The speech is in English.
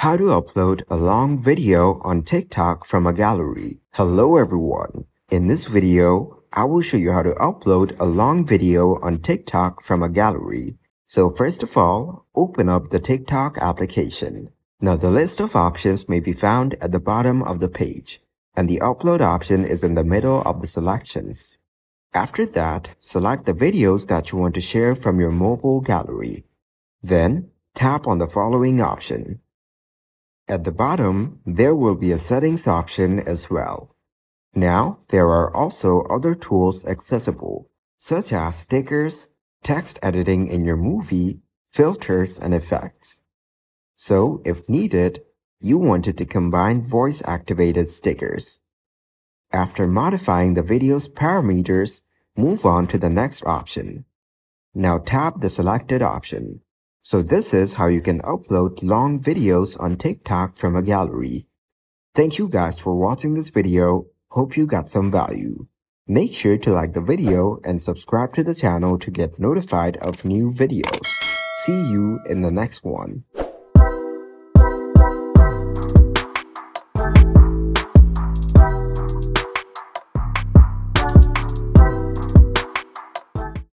How to upload a long video on TikTok from a gallery. Hello everyone. In this video, I will show you how to upload a long video on TikTok from a gallery. So first of all, open up the TikTok application. Now the list of options may be found at the bottom of the page, and the upload option is in the middle of the selections. After that, select the videos that you want to share from your mobile gallery. Then, tap on the following option. At the bottom, there will be a settings option as well. Now, there are also other tools accessible, such as stickers, text editing in your movie, filters, and effects. So, if needed, you wanted to combine voice-activated stickers. After modifying the video's parameters, move on to the next option. Now tap the selected option. So this is how you can upload long videos on TikTok from a gallery. Thank you guys for watching this video. Hope you got some value. Make sure to like the video and subscribe to the channel to get notified of new videos. See you in the next one.